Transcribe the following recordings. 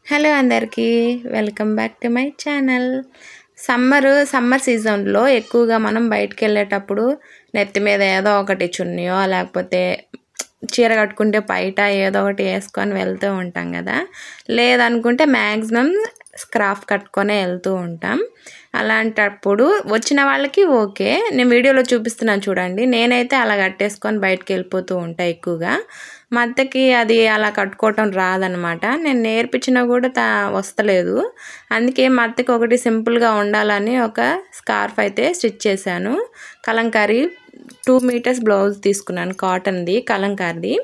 Hello అందరికీ welcome back to my channel. Summer సీజన్లో ఎక్కువగా మనం బయటికి వెళ్ళేటప్పుడు నెత్తి మీద ఏదో ఒకటి చున్నీయో లేకపోతే చీర కట్టుకుంటే బయట ఏదో ఒకటి వేసుకొని వెళ్తూ ఉంటాం కదా. లేదనుకుంటే మ్యాక్సిమం స్కార్ఫ్ కట్టుకొనే వెళ్తూ ఉంటాం. అలాంటప్పుడు వచ్చిన వాళ్ళకి ఓకే, నేను వీడియోలో చూపిస్తున్నాను చూడండి. నేనైతే అలా కట్టేసుకొని బయటికి వెళ్ళిపోతూ ఉంటాను ఎక్కువగా. మా అత్తకి అది అలా కట్టుకోవటం రాదనమాట. నేను నేర్పించినా కూడా వస్తలేదు. అందుకే మా అత్తకి ఒకటి సింపుల్గా ఉండాలని ఒక స్కార్ఫ్ అయితే స్టిచ్ చేశాను. కలంకారీ 2 మీటర్స్ బ్లౌజ్ తీసుకున్నాను, కాటన్ది కలంకారీది.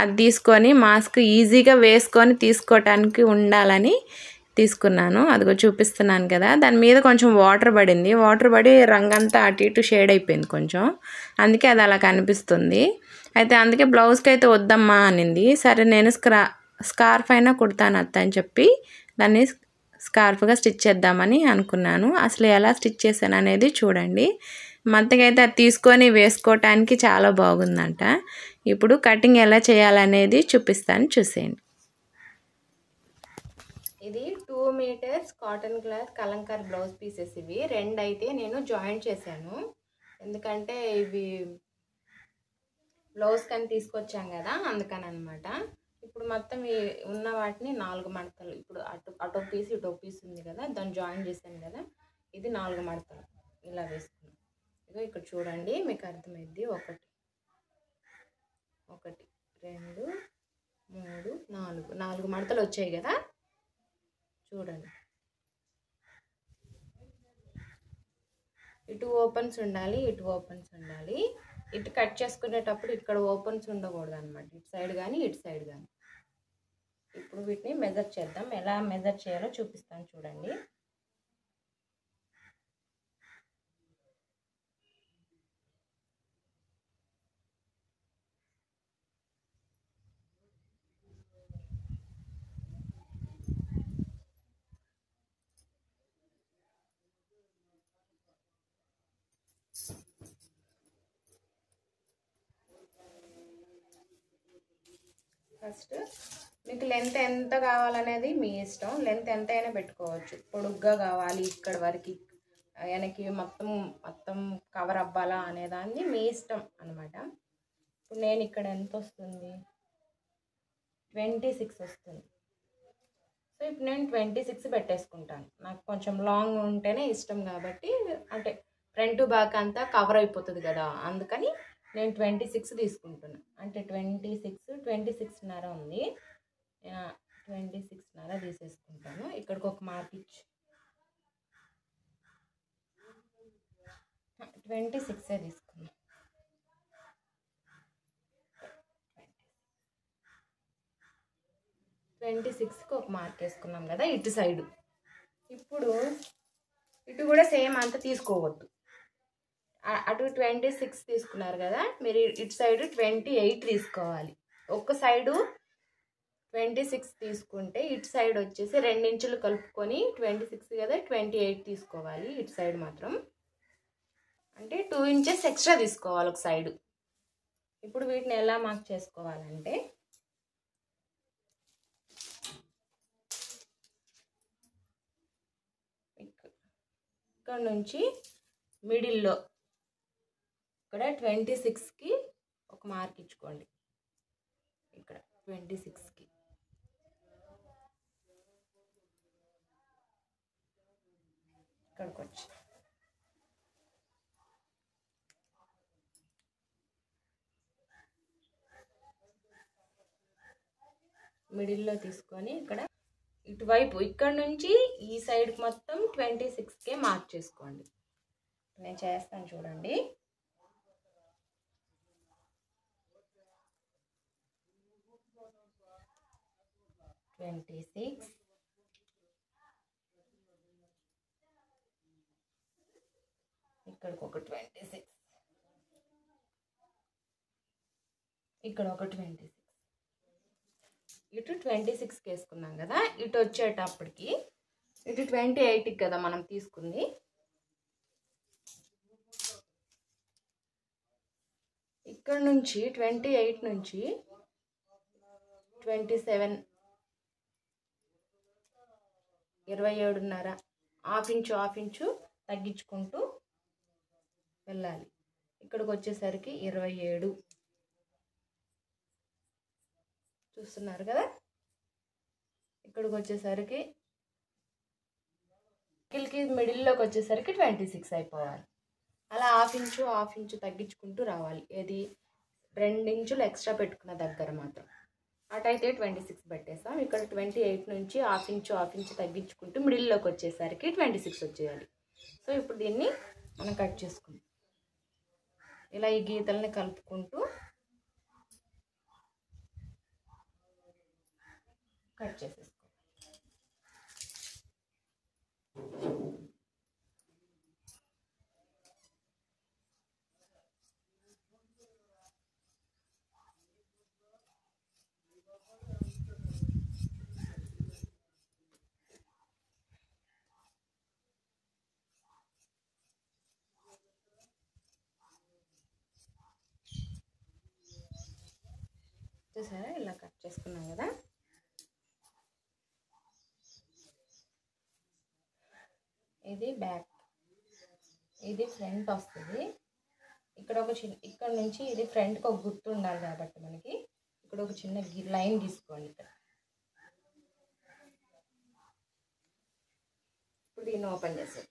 అది తీసుకొని మాస్క్ ఈజీగా వేసుకొని తీసుకోవటానికి ఉండాలని తీసుకున్నాను. అదిగో చూపిస్తున్నాను కదా. దాని మీద కొంచెం వాటర్ పడింది, వాటర్ పడి రంగంతా అటు ఇటు షేడ్ అయిపోయింది కొంచెం, అందుకే అది అలా కనిపిస్తుంది. అయితే అందుకే బ్లౌజ్కి అయితే వద్దమ్మా అనింది. సరే నేను స్కార్ఫ్ అయినా కుడతాను అత్త అని చెప్పి దాన్ని స్కార్ఫ్గా స్టిచ్ చేద్దామని అనుకున్నాను. అసలు ఎలా స్టిచ్ చేశాను అనేది చూడండి. మత్తకైతే అది తీసుకొని వేసుకోవటానికి చాలా బాగుందంట. ఇప్పుడు కటింగ్ ఎలా చేయాలనేది చూపిస్తాను, చూసేయండి. ఇది 2 metres cotton cloth Kalamkari blouse pieces. ఇవి రెండు అయితే నేను జాయింట్ చేశాను, ఎందుకంటే ఇవి బ్లౌజ్ కానీ తీసుకొచ్చాం కదా, అందుకని అనమాట. ఇప్పుడు మొత్తం ఈ ఉన్న వాటిని 4 మడతలు, ఇప్పుడు అటో పీస్ ఇటో పీస్ ఉంది కదా, దాన్ని జాయిన్ చేశాను కదా, ఇది 4 మడతలు ఇలా వేసుకున్నాను. ఇదో ఇక్కడ చూడండి, మీకు అర్థమైంది. 1 2 3 4 మడతలు వచ్చాయి కదా, చూడండి. ఇటు ఓపెన్స్ ఉండాలి, ఇటు ఓపెన్స్ ఉండాలి. ఇటు కట్ చేసుకునేటప్పుడు ఇక్కడ ఓపెన్స్ ఉండకూడదు అనమాట, ఇటు సైడ్ కానీ ఇటు సైడ్ కానీ. ఇప్పుడు వీటిని మెజర్ చేద్దాం. ఎలా మెజర్ చేయాలో చూపిస్తాను చూడండి. ఫస్ట్ మీకు లెంత్ ఎంత కావాలనేది మీ ఇష్టం. లెంత్ ఎంత అయినా పెట్టుకోవచ్చు. పొడుగ్గా కావాలి ఇక్కడ వరకు, వెనక్కి మొత్తం కవర్ అవ్వాలా అనేదాన్ని మీ ఇష్టం అనమాట. ఇప్పుడు నేను ఇక్కడ ఎంత వస్తుంది, 26 వస్తుంది. సో ఇప్పుడు నేను 26 పెట్టేసుకుంటాను. నాకు కొంచెం లాంగ్ ఉంటేనే ఇష్టం కాబట్టి, అంటే ఫ్రంట్ బ్యాక్ అంతా కవర్ అయిపోతుంది కదా, అందుకని నేను 26 తీసుకుంటున్నాను. అంటే 26.5 ఉంది, 26.5 తీసేసుకుంటాను. ఇక్కడికి ఒక మార్క్ ఇచ్చి 26 తీసుకున్నాను. 26కి ఒక మార్క్ వేసుకున్నాం కదా ఇటు సైడు. ఇప్పుడు ఇటు కూడా సేమ్ అంత తీసుకోవద్దు. అటు 26 తీసుకున్నారు కదా, మీరు ఇటు సైడ్ 28 తీసుకోవాలి. ఒక సైడు 26 తీసుకుంటే ఇటు సైడ్ వచ్చేసి 2 ఇంచులు కలుపుకొని 26 కదా 28 తీసుకోవాలి. ఇటు సైడ్ మాత్రం అంటే 2 ఇంచెస్ ఎక్స్ట్రా తీసుకోవాలి ఒక సైడు. ఇప్పుడు వీటిని ఎలా మార్క్ చేసుకోవాలంటే, ఇక్కడ నుంచి మిడిల్లో ఇక్కడ 26కి ఒక మార్క్ ఇచ్చుకోండి. ఇక్కడ 26కి ఇక్కడికి వచ్చి మిడిల్లో తీసుకొని ఇక్కడ ఇటువైపు ఇక్కడ నుంచి ఈ సైడ్కి మొత్తం 26కే మార్క్ చేసుకోండి. నేను చేస్తాను చూడండి. ఇక్కడికి ఒక 26, ఇక్కడ ఒక 26, ఇటు 26కి వేసుకున్నాం కదా. ఇటు వచ్చేటప్పటికి ఇటు 28కి కదా మనం తీసుకుంది. ఇక్కడ నుంచి 28 నుంచి 27 27.5 హాఫ్ ఇంచు తగ్గించుకుంటూ వెళ్ళాలి. ఇక్కడికి వచ్చేసరికి 27 చూస్తున్నారు కదా. ఇక్కడికి వచ్చేసరికి కిల్కి మిడిల్లోకి వచ్చేసరికి 26 అయిపోవాలి. అలా హాఫ్ ఇంచు తగ్గించుకుంటూ రావాలి. ఏది 2 ఇంచులు ఎక్స్ట్రా పెట్టుకున్న దగ్గర మాత్రం. అటైతే 26 పెట్టేసాం. ఇక్కడ 28 నుంచి హాఫ్ ఇంచు తగ్గించుకుంటూ మిడిల్లోకి వచ్చేసరికి 26 వచ్చేయాలి. సో ఇప్పుడు దీన్ని మనం కట్ చేసుకుంటాం. ఇలా ఈ గీతల్ని కలుపుకుంటూ కట్ చేసేసుకోవాలి. చూసారా, ఇలా కట్ చేసుకున్నాం కదా. ఇది బ్యాక్, ఇది ఫ్రంట్ వస్తుంది. ఇక్కడ ఇక్కడ నుంచి ఇది ఫ్రంట్కి ఒక గుర్తు ఉండాలి కాబట్టి మనకి ఇక్కడ ఒక చిన్న లైన్ గీసుకోండి. ఇప్పుడు దీన్ని ఓపెన్ చేసేది.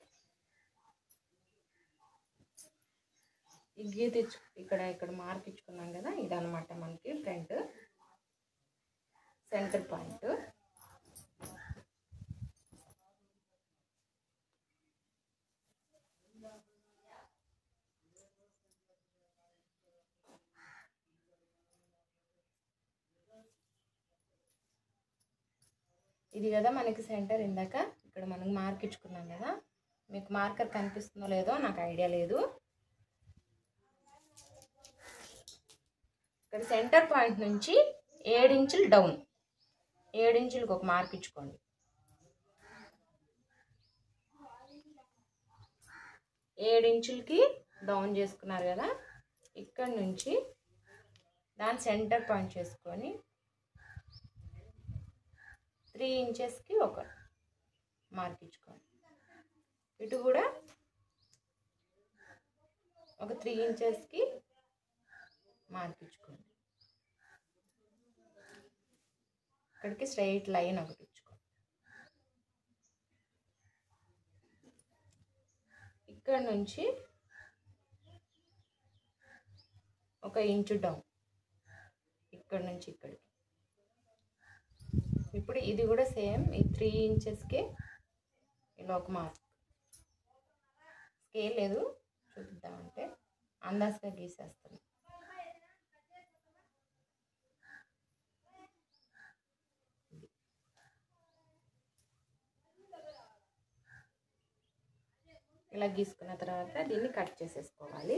ఈ గీత ఇక్కడ మార్క్ ఇచ్చుకున్నాం కదా, ఇదనమాట మనకి ఫ్రంట్ సెంటర్ పాయింట్. ఇది కదా మనకి సెంటర్. ఇందాక ఇక్కడ మనం మార్క్ ఇచ్చుకున్నాం కదా, మీకు మార్కర్ కనిపిస్తుందో లేదో నాకు ఐడియా లేదు. ఇక్కడ సెంటర్ పాయింట్ నుంచి 7 ఇంచులు డౌన్, 7 ఇంచులకు ఒక మార్క్ ఇచ్చుకోండి. 7 ఇంచులకి డౌన్ చేసుకున్నారు కదా. ఇక్కడ నుంచి దాని సెంటర్ పాయింట్ చేసుకొని 3 ఇంచెస్కి ఒక మార్క్ ఇచ్చుకోండి. ఇటు కూడా ఒక 3 ఇంచెస్కి మార్క్ ఇచ్చుకోండి. ఇక్కడికి స్ట్రైట్ లైన్ ఒకటి ఇచ్చుకోండి. ఇక్కడ నుంచి 1 ఇంచు డౌన్, ఇక్కడ నుంచి ఇక్కడికి. ఇప్పుడు ఇది కూడా సేమ్, ఈ 3 ఇంచెస్కి ఇలా ఒక మార్క్. స్కేల్ లేదు, చూపిద్దామంటే అందాజుగా గీసేస్తాను. ఇలా గీసుకున్న తర్వాత దీన్ని కట్ చేసేసుకోవాలి.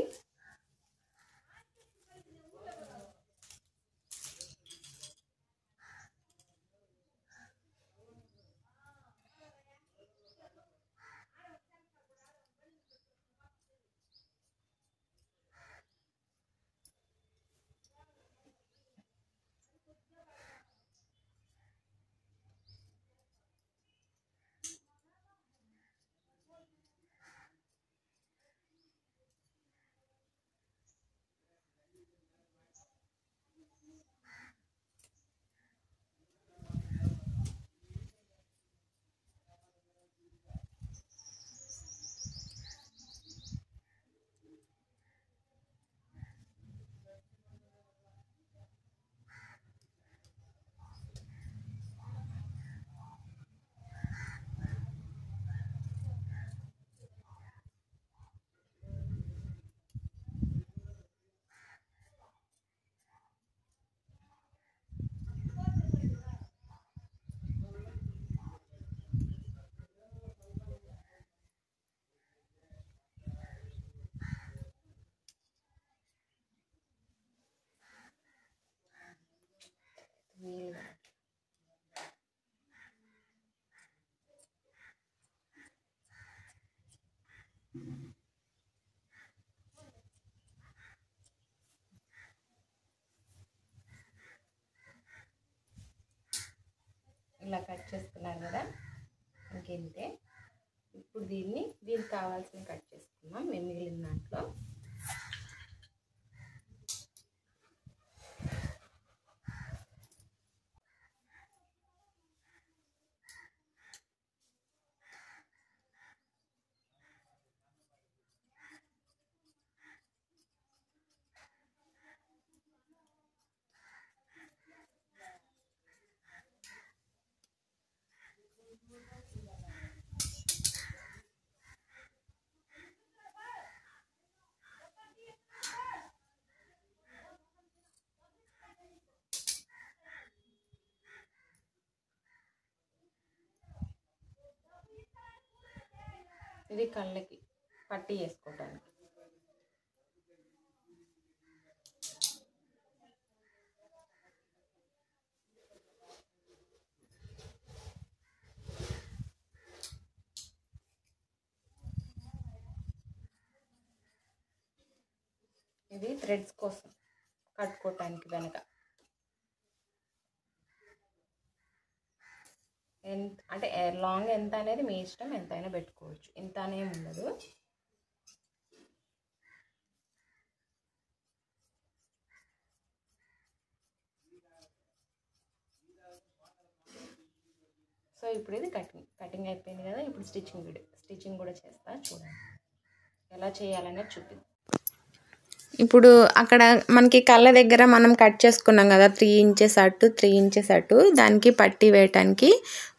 ఇలా కట్ చేసుకున్నారు కదా. ఇంకెంతే. ఇప్పుడు దీనికి కావాల్సిన కట్ చేసుకుందాం మిగిలిన దాంట్లో. ఇది కళ్ళకి పట్టి వేసుకోవడానికి. ఇది థ్రెడ్స్ కోసం కట్టుకోవటానికి వెనక. అంటే లాంగ్ ఎంత అనేది మీ ఇష్టం, ఎంతైనా పెట్టుకోవచ్చు, ఇంత అనేమి ఉండదు. సో ఇప్పుడు ఇది కటింగ్ అయిపోయింది కదా. ఇప్పుడు స్టిచ్చింగ్ కూడా చేస్తా, చూడండి ఎలా చేయాలనేది చూపిద్దాం. ఇప్పుడు అక్కడ మనకి కళ్ళ దగ్గర మనం కట్ చేసుకున్నాం కదా 3 ఇంచెస్ అటు 3 ఇంచెస్ అటు, దానికి పట్టి వేయటానికి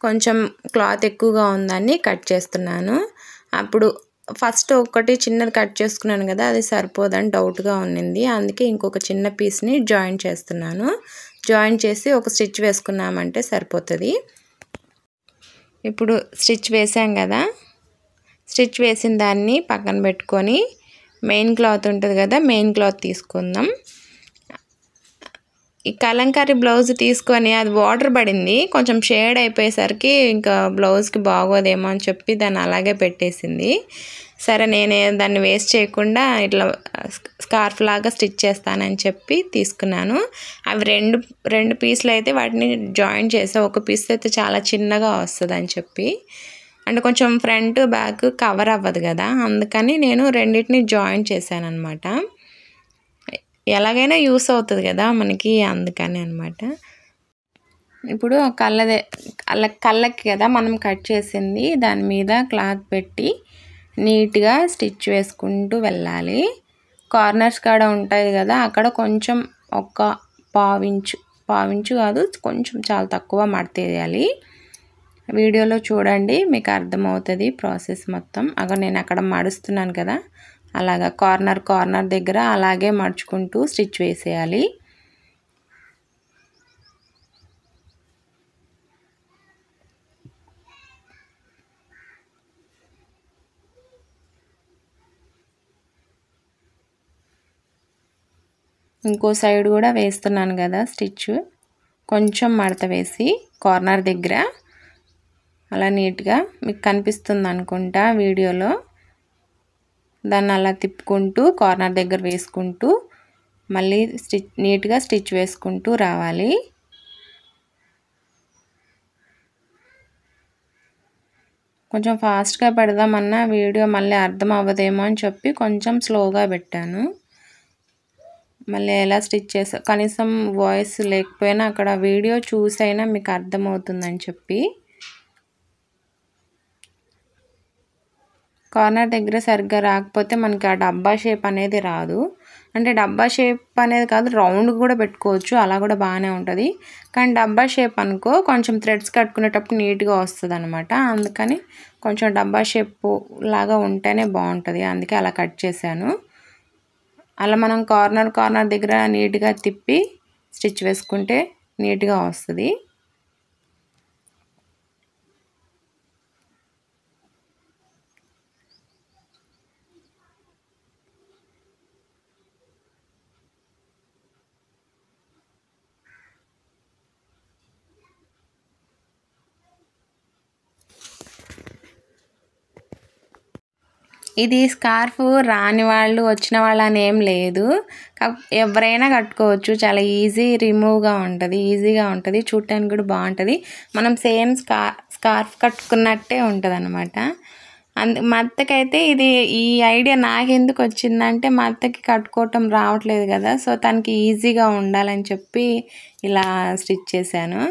కొంచెం క్లాత్ ఎక్కువగా ఉందని కట్ చేస్తున్నాను. అప్పుడు ఫస్ట్ ఒకటి చిన్నది కట్ చేసుకున్నాను కదా, అది సరిపోదని డౌట్గా ఉన్నింది. అందుకే ఇంకొక చిన్న పీస్ని జాయిన్ చేస్తున్నాను. జాయిన్ చేసి ఒక స్టిచ్ వేసుకున్నామంటే సరిపోతుంది. ఇప్పుడు స్టిచ్ వేసాం కదా, స్టిచ్ వేసిన దాన్ని పక్కన పెట్టుకొని మెయిన్ క్లాత్ ఉంటుంది కదా, మెయిన్ క్లాత్ తీసుకుందాం. ఈ కలంకారీ బ్లౌజ్ తీసుకొని అది వాటర్ పడింది, కొంచెం షేడ్ అయిపోయేసరికి ఇంకా బ్లౌజ్కి బాగోదేమో అని చెప్పి దాన్ని అలాగే పెట్టేసింది. సరే నేనే దాన్ని వేస్ట్ చేయకుండా ఇట్లా స్కార్ఫ్ లాగా స్టిచ్ చేస్తానని చెప్పి తీసుకున్నాను. అవి రెండు పీసులు అయితే వాటిని జాయిన్ చేసా. ఒక పీస్ అయితే చాలా చిన్నగా వస్తుంది అని చెప్పి, అంటే కొంచెం ఫ్రంట్ బ్యాక్ కవర్ అవ్వదు కదా, అందుకని నేను రెండింటిని జాయిన్ చేశాను అనమాట. ఎలాగైనా యూస్ అవుతుంది కదా మనకి, అందుకని అనమాట. ఇప్పుడు కళ్ళకి కదా మనం కట్ చేసింది, దాని మీద క్లాత్ పెట్టి నీట్గా స్టిచ్ వేసుకుంటూ వెళ్ళాలి. కార్నర్స్ కాడ ఉంటాయి కదా, అక్కడ కొంచెం ఒక పావించు కాదు, కొంచెం చాలా తక్కువ మడతేయాలి. వీడియోలో చూడండి, మీకు అర్థమవుతుంది ప్రాసెస్ మొత్తం. నేను అక్కడ మడుస్తున్నాను కదా, అలాగా కార్నర్ దగ్గర అలాగే మడుచుకుంటూ స్టిచ్ వేసేయాలి. ఇంకో సైడ్ కూడా వేస్తున్నాను కదా స్టిచ్, కొంచెం మడత వేసి కార్నర్ దగ్గర అలా నీట్గా మీకు కనిపిస్తుంది అనుకుంటా వీడియోలో. దాన్ని అలా తిప్పుకుంటూ కార్నర్ దగ్గర వేసుకుంటూ మళ్ళీ నీట్గా స్టిచ్ వేసుకుంటూ రావాలి. కొంచెం ఫాస్ట్గా పెడదామన్నా వీడియో మళ్ళీ అర్థం అవ్వదేమో అని చెప్పి కొంచెం స్లోగా పెట్టాను. మళ్ళీ ఎలా స్టిచ్ చేసా కనీసం వాయిస్ లేకపోయినా అక్కడ వీడియో చూసైనా మీకు అర్థమవుతుందని చెప్పి. కార్నర్ దగ్గర సరిగ్గా రాకపోతే మనకి ఆ డబ్బా షేప్ అనేది రాదు. అంటే డబ్బా షేప్ అనేది కాదు, రౌండ్ కూడా పెట్టుకోవచ్చు, అలా కూడా బాగానే ఉంటుంది. కానీ డబ్బా షేప్ అనుకో కొంచెం థ్రెడ్స్ కట్టుకునేటప్పుడు నీట్గా వస్తుంది అనమాట. అందుకని కొంచెం డబ్బా షేప్ లాగా ఉంటేనే బాగుంటుంది, అందుకే అలా కట్ చేశాను. అలా మనం కార్నర్ దగ్గర నీట్గా తిప్పి స్టిచ్ వేసుకుంటే నీట్గా వస్తుంది. ఇది స్కార్ఫ్ రాని వాళ్ళు వచ్చిన వాళ్ళు అని ఏం లేదు, ఎవరైనా కట్టుకోవచ్చు. చాలా ఈజీగా ఉంటుంది, చూడటానికి కూడా బాగుంటుంది. మనం సేమ్ స్కార్ఫ్ కట్టుకున్నట్టే ఉంటుంది అనమాట. మా అత్తకైతే ఈ ఐడియా నాకెందుకు వచ్చిందంటే, మా అత్తకి కట్టుకోవటం రావట్లేదు కదా, సో తనకి ఈజీగా ఉండాలని చెప్పి ఇలా స్టిచ్ చేశాను.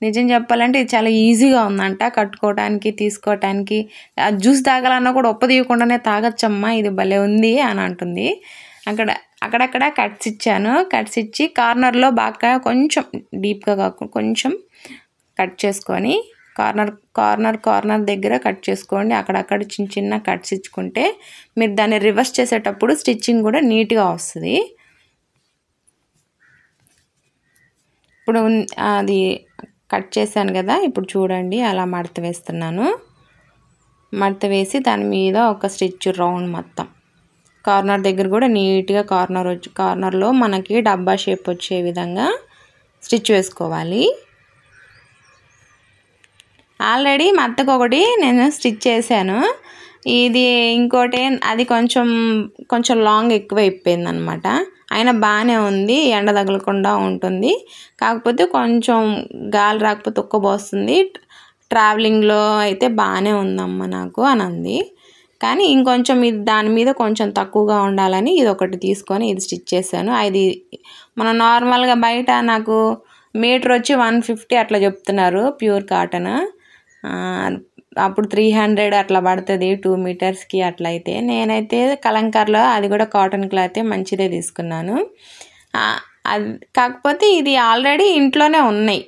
నిజం చెప్పాలంటే ఇది చాలా ఈజీగా ఉందంట కట్టుకోవడానికి, తీసుకోవటానికి. జ్యూస్ తాగాలన్నా కూడా తీయకుండానే తాగొచ్చమ్మా, ఇది భలే ఉంది అని అంటుంది. అక్కడక్కడ కట్స్ ఇచ్చాను. కట్స్ ఇచ్చి కార్నర్లో బాగా కొంచెం డీప్గా కాకుండా కొంచెం కట్ చేసుకొని కార్నర్ దగ్గర కట్ చేసుకోండి. అక్కడక్కడ చిన్న కట్స్ ఇచ్చుకుంటే మీరు దాన్ని రివర్స్ చేసేటప్పుడు స్టిచ్చింగ్ కూడా నీట్గా వస్తుంది. ఇప్పుడు అది కట్ చేశాను కదా, ఇప్పుడు చూడండి అలా మడత వేస్తున్నాను. మడత వేసి దాని మీద ఒక స్టిచ్ రౌండ్ మొత్తం కార్నర్ దగ్గర కూడా నీట్గా కార్నర్లో మనకి డబ్బా షేప్ వచ్చే విధంగా స్టిచ్ వేసుకోవాలి. ఆల్రెడీ మా అత్తకు ఒకటి నేను స్టిచ్ చేశాను. ఇది ఇంకోటి అది కొంచెం లాంగ్ ఎక్కువ అయిపోయింది అనమాట. అయినా బాగానే ఉంది, ఎండ తగలకుండా ఉంటుంది. కాకపోతే కొంచెం గాలి రాకపోతే ఉక్కబోస్తుంది. ట్రావెలింగ్లో అయితే బాగానే ఉందమ్మ నాకు అని అంది. కానీ ఇంకొంచెం ఇది దాని మీద కొంచెం తక్కువగా ఉండాలని ఇది ఒకటి తీసుకొని ఇది స్టిచ్ చేశాను. అది మనం నార్మల్గా బయట నాకు మీటర్ వచ్చి 150 అట్లా చెప్తున్నారు ప్యూర్ కాటన్. అప్పుడు 300 అట్లా పడుతుంది 2 మీటర్స్కి. అట్లయితే నేనైతే కలంకార్లో అది కూడా కాటన్ క్లాత్ మంచిదే తీసుకున్నాను. కాకపోతే ఇది ఆల్రెడీ ఇంట్లోనే ఉన్నాయి,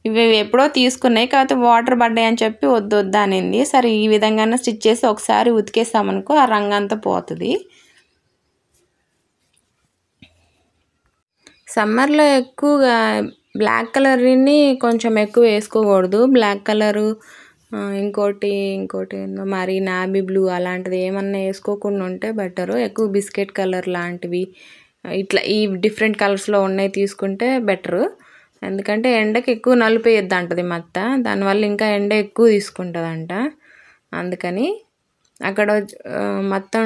ఇవి ఎప్పుడో తీసుకున్నాయి. కాకపోతే వాటర్ పడ్డాయి అని చెప్పి వద్దు అనింది. సరే ఈ విధంగానే స్టిచ్ చేసి ఒకసారి ఉతికేసామనుకో ఆ రంగు అంతా పోతుంది. సమ్మర్లో ఎక్కువగా బ్లాక్ కలర్ని కొంచెం ఎక్కువ వేసుకోకూడదు. బ్లాక్ కలరు ఇంకోటి ఏందో మరి నాబీ బ్లూ అలాంటిది ఏమన్నా వేసుకోకుండా ఉంటే బెటరు. ఎక్కువ బిస్కెట్ కలర్ లాంటివి ఇట్లా ఈ డిఫరెంట్ కలర్స్లో ఉన్నాయి తీసుకుంటే బెటరు. ఎందుకంటే ఎండకి ఎక్కువ నలిపేయద్దు అంటది మా అత్త, దానివల్ల ఇంకా ఎండ ఎక్కువ తీసుకుంటుందంట. అందుకని అక్కడ మొత్తం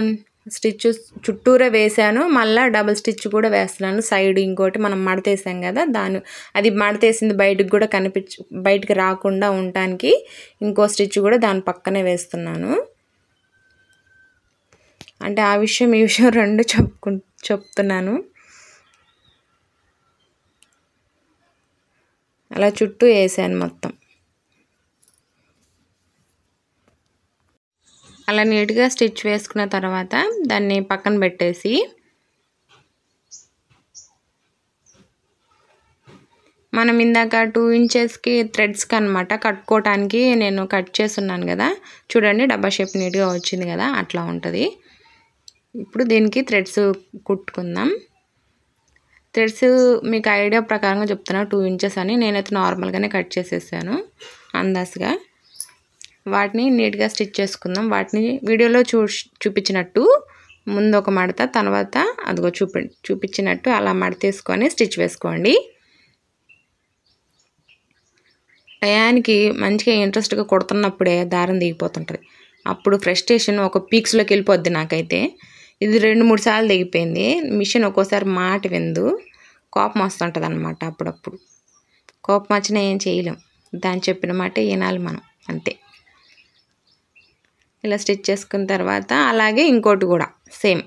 స్టిచ్ చుట్టూరే వేసాను, మళ్ళీ డబుల్ స్టిచ్ కూడా వేస్తున్నాను. సైడ్ ఇంకోటి మనం మడతేసాం కదా, అది మడతేసింది బయటికి రాకుండా ఉండటానికి ఇంకో స్టిచ్ కూడా దాని పక్కనే వేస్తున్నాను. అంటే ఆ విషయం ఈ విషయం రెండు చెప్తున్నాను. అలా చుట్టూ వేసాను మొత్తం. అలా నీట్గా స్టిచ్ వేసుకున్న తర్వాత దాన్ని పక్కన పెట్టేసి మనం ఇందాక 2 ఇంచెస్కి థ్రెడ్స్కి అనమాట కట్టుకోవటానికి నేను కట్ చేస్తున్నాను కదా, చూడండి డబ్బా షేప్ నీట్గా వచ్చింది కదా, అట్లా ఉంటుంది. ఇప్పుడు దీనికి థ్రెడ్స్ కుట్టుకుందాం. థ్రెడ్స్ మీకు ఐడియా ప్రకారంగా చెప్తున్నా 2 ఇంచెస్ అని. నేనైతే నార్మల్గానే కట్ చేసేసాను అందాజుగా. వాటిని నీట్గా స్టిచ్ చేసుకుందాం. వాటిని వీడియోలో చూపించినట్టు ముందు ఒక మడత, తర్వాత అదిగో చూపించినట్టు అలా మడతేసుకొని స్టిచ్ వేసుకోండి. టయానికి మంచిగా ఇంట్రెస్ట్గా కుడుతున్నప్పుడే దారం దిగిపోతుంటుంది. అప్పుడు ఫ్రస్ట్రేషన్ ఒక పీక్స్లోకి వెళ్ళిపోద్ది నాకైతే. ఇది 2-3 సార్లు దిగిపోయింది. మిషన్ ఒక్కోసారి మాట విందు, కోపం వస్తుంటుంది అనమాట. అప్పుడప్పుడు కోపం వచ్చినా ఏం చేయలేం, దాన్ని చెప్పిన మాట వినాలి మనం, అంతే. ఇలా స్టిచ్ చేసుకున్న తర్వాత అలాగే ఇంకోటి కూడా సేమ్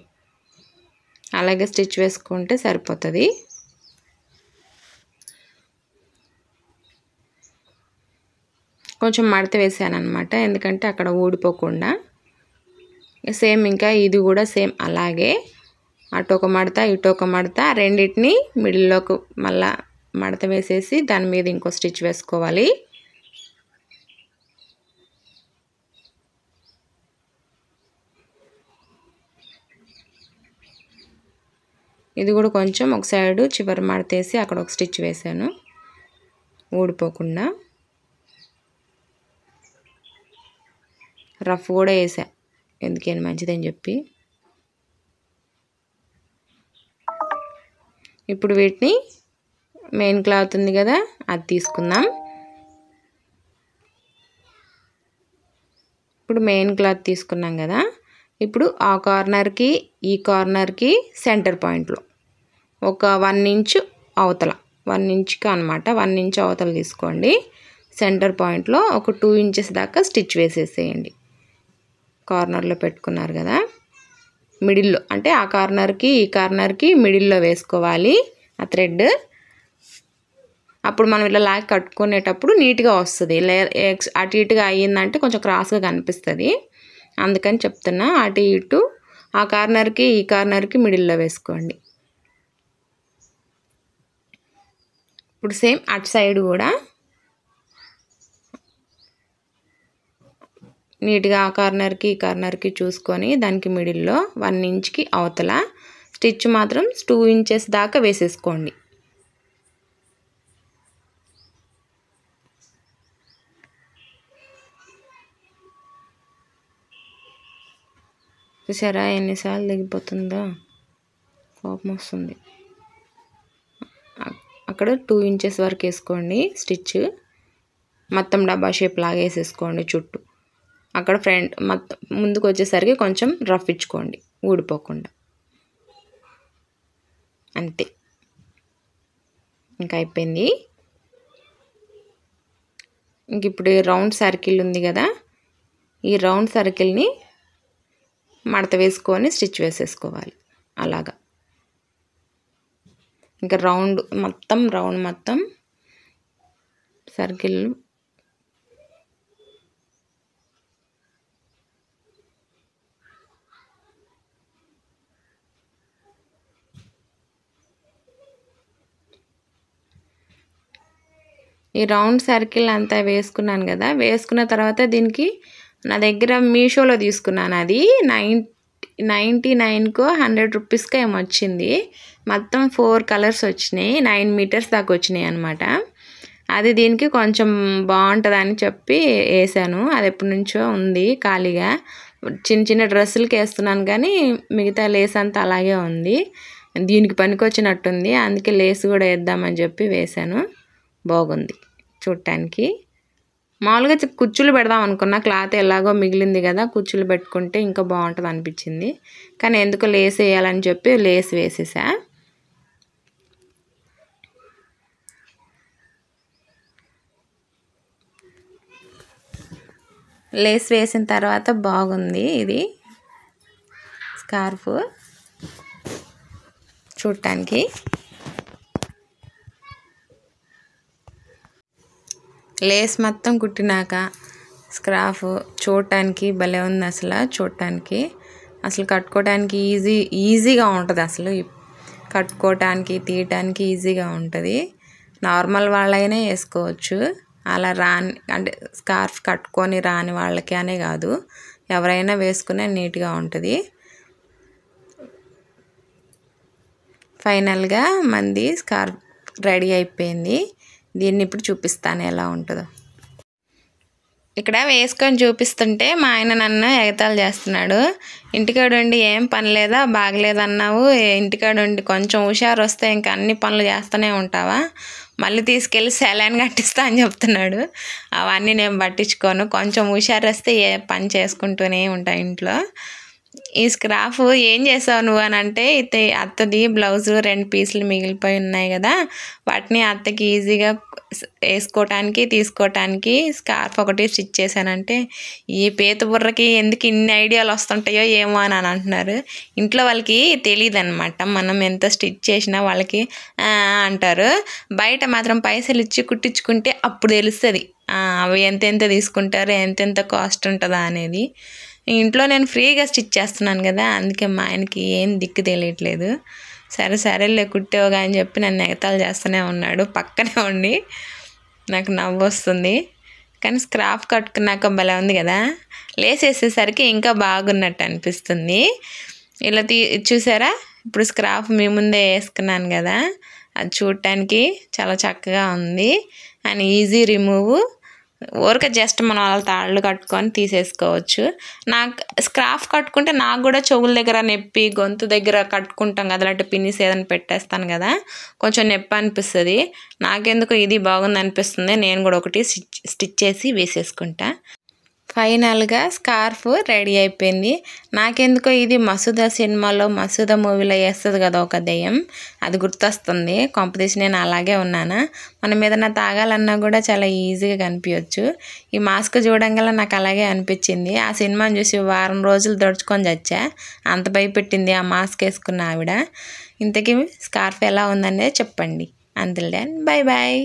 అలాగే స్టిచ్ వేసుకుంటే సరిపోతుంది. కొంచెం మడత వేసాను అనమాట, ఎందుకంటే అక్కడ ఊడిపోకుండా. సేమ్ ఇంకా ఇది కూడా సేమ్ అలాగే అటు ఒక మడత ఇటు ఒక మడత, రెండింటిని మిడిల్లోకి మళ్ళా మడత వేసేసి దాని మీద ఇంకో స్టిచ్ వేసుకోవాలి. ఇది కూడా కొంచెం ఒక సైడు చివరి మడతేసి అక్కడ ఒక స్టిచ్ వేసాను ఊడిపోకుండా. రఫ్ కూడా వేసా, ఎందుకని మంచిదని చెప్పి. ఇప్పుడు వీటిని మెయిన్ క్లాత్ ఉంది కదా అది తీసుకుందాం. ఇప్పుడు మెయిన్ క్లాత్ తీసుకున్నాం కదా, ఇప్పుడు ఆ కార్నర్కి ఈ కార్నర్కి సెంటర్ పాయింట్లో ఒక 1 ఇంచ్ అవతల 1 ఇంచ్కి అనమాట 1 ఇంచ్ అవతల తీసుకోండి. సెంటర్ పాయింట్లో ఒక 2 ఇంచెస్ దాకా స్టిచ్ వేసేసేయండి. కార్నర్లో పెట్టుకున్నారు కదా, మిడిల్లో అంటే ఆ కార్నర్కి ఈ కార్నర్కి మిడిల్లో వేసుకోవాలి ఆ థ్రెడ్. అప్పుడు మనం ఇలా లాగి కట్టుకునేటప్పుడు నీట్గా వస్తుంది. అటు ఇటుగా అయ్యిందంటే కొంచెం క్రాస్గా కనిపిస్తుంది. అందుకని చెప్తున్నా, అటు ఇటు ఆ కార్నర్కి ఈ కార్నర్కి మిడిల్లో వేసుకోండి. ఇప్పుడు సేమ్ అటు సైడ్ కూడా నీట్గా ఆ కార్నర్కి ఈ కార్నర్కి చూసుకొని దానికి మిడిల్లో 1 ఇంచ్కి అవతల స్టిచ్ మాత్రం 2 ఇంచెస్ దాకా వేసేసుకోండి. చూసారా ఎన్నిసార్లు దిగిపోతుందో, కోపం వస్తుంది. అక్కడ 2 ఇంచెస్ వరకు వేసుకోండి స్టిచ్. మొత్తం డబ్బా షేప్ లాగా వేసేసుకోండి చుట్టూ. అక్కడ ఫ్రంట్ మొత్తం ముందుకు వచ్చేసరికి కొంచెం రఫ్ ఇచ్చుకోండి ఊడిపోకుండా. అంతే, ఇంకా అయిపోయింది. ఇంక ఇప్పుడు రౌండ్ సర్కిల్ ఉంది కదా, ఈ రౌండ్ సర్కిల్ని మడత వేసుకొని స్టిచ్ వేసేసుకోవాలి అలాగా. ఇంకా రౌండ్ మొత్తం సర్కిల్ ఈ రౌండ్ సర్కిల్ అంతా వేసుకున్నాను కదా. వేసుకున్న తర్వాత దీనికి నా దగ్గర మీషోలో తీసుకున్నాను, అది 99కో 100 రూపీస్కో ఏమో వచ్చింది. మొత్తం 4 కలర్స్ వచ్చినాయి, 9 మీటర్స్ దాకా వచ్చినాయి అనమాట. అది దీనికి కొంచెం బాగుంటుందని చెప్పి వేసాను. అది ఎప్పటి నుంచో ఉంది ఖాళీగా. చిన్న చిన్న డ్రెస్సులకి వేస్తున్నాను కానీ మిగతా లేస్ అంతా అలాగే ఉంది. దీనికి పనికొచ్చినట్టుంది, అందుకే లేస్ కూడా వేద్దామని చెప్పి వేసాను. బాగుంది చూడటానికి. మామూలుగా కుచ్చులు పెడదాం అనుకున్నా, క్లాత్ ఎలాగో మిగిలింది కదా, కుచ్చులు పెట్టుకుంటే ఇంకా బాగుంటుంది అనిపించింది. కానీ ఎందుకు లేస్ వేయాలని చెప్పి లేస్ వేసేసా. లేస్ వేసిన తర్వాత బాగుంది ఇది స్కార్ఫ్ చూడటానికి. లేస్ మొత్తం కుట్టినాక స్కార్ఫ్ చూడటానికి భలే ఉంది అసలు. చూడటానికి అసలు కట్టుకోవడానికి ఈజీగా ఉంటుంది. అసలు కట్టుకోవటానికి తీయటానికి ఈజీగా ఉంటుంది. నార్మల్ వాళ్ళైనా వేసుకోవచ్చు. అలా రాని అంటే స్కార్ఫ్ కట్టుకొని రాని వాళ్ళకి అనే కాదు, ఎవరైనా వేసుకునే నీట్గా ఉంటుంది. ఫైనల్గా మంది స్కార్ఫ్ రెడీ అయిపోయింది. దీన్ని ఇప్పుడు చూపిస్తాను ఎలా ఉంటుందో. ఇక్కడ వేసుకొని చూపిస్తుంటే మా ఆయన నన్ను ఎగతాళి చేస్తున్నాడు. ఇంటికాడుండి ఏం పని లేదా, బాగలేదన్నావు, ఇంటికాడుండి కొంచెం హుషారు వస్తే ఇంకా అన్ని పనులు చేస్తూనే ఉంటావా, మళ్ళీ తీసుకెళ్ళి సెలైన్ కట్టిస్తా అని చెప్తున్నాడు. అవన్నీ నేను పట్టించుకోను. కొంచెం హుషారు వస్తే ఏ పని చేసుకుంటూనే ఉంటా ఇంట్లో. ఈ స్కార్ఫ్ ఏం చేసావు నువ్వు అని అంటే, అత్తది బ్లౌజు 2 పీసులు మిగిలిపోయి ఉన్నాయి కదా, వాటిని అత్తకి ఈజీగా వేసుకోవటానికి తీసుకోవటానికి స్కార్ఫ్ ఒకటి స్టిచ్ చేశానంటే, ఈ పేత బుర్రకి ఎందుకు ఇన్ని ఐడియాలు వస్తుంటాయో ఏమో అని అంటున్నారు. ఇంట్లో వాళ్ళకి తెలియదు అనమాట, మనం ఎంత స్టిచ్ చేసినా వాళ్ళకి అంటారు. బయట మాత్రం పైసలు ఇచ్చి కుట్టించుకుంటే అప్పుడు తెలుస్తుంది అవి ఎంతెంత తీసుకుంటారు, ఎంతెంత కాస్ట్ ఉంటుందా అనేది. ఇంట్లో నేను ఫ్రీగా స్టిచ్ చేస్తున్నాను కదా, అందుకే మా ఆయనకి ఏం దిక్కు తెలియట్లేదు. సరేలే కుట్టేవుగా అని చెప్పి నన్ను ఎగతాళి చేస్తూనే ఉన్నాడు పక్కనే ఉండి. నాకు నవ్వు వస్తుంది. కానీ స్కార్ఫ్ కట్టుకున్నాక భలే ఉంది కదా, లేస్ వేసేసరికి ఇంకా బాగున్నట్టు అనిపిస్తుంది. ఇలా చూసారా, ఇప్పుడు స్కార్ఫ్ మీ ముందే వేసుకున్నాను కదా, అది చూడటానికి చాలా చక్కగా ఉంది. And easy remove. ఊరికే జస్ట్ మనం వాళ్ళ తాళ్ళు కట్టుకొని తీసేసుకోవచ్చు. నాకు స్కార్ఫ్ కట్టుకుంటే నాకు కూడా చెవుల దగ్గర నొప్పి, గొంతు దగ్గర కట్టుకుంటాం కదా, అలాంటి పిన్నిస్ ఏదైనా పెట్టేస్తాను కదా, కొంచెం నొప్పి అనిపిస్తుంది. నాకెందుకు ఇది బాగుంది అనిపిస్తుంది. నేను కూడా ఒకటి స్టిచ్ చేసి వేసేసుకుంటా. ఫైనల్గా స్కార్ఫ్ రెడీ అయిపోయింది. నాకెందుకో ఇది మసూద సినిమాలో మసూద మూవీలో వేస్తుంది కదా ఒక దెయ్యం, అది గుర్తొస్తుంది. కొంపదీసి నేను అలాగే ఉన్నానా. మనం ఏదైనా తాగాలన్నా కూడా చాలా ఈజీగా కనిపించవచ్చు. ఈ మాస్క్ చూడంగల నాకు అలాగే అనిపించింది. ఆ సినిమాని చూసి వారం రోజులు దొడుచుకొని చచ్చా, అంత భయపెట్టింది ఆ మాస్క్ వేసుకున్న ఆవిడ. ఇంతకీ స్కార్ఫ్ ఎలా ఉందనేది చెప్పండి. Until then bye bye.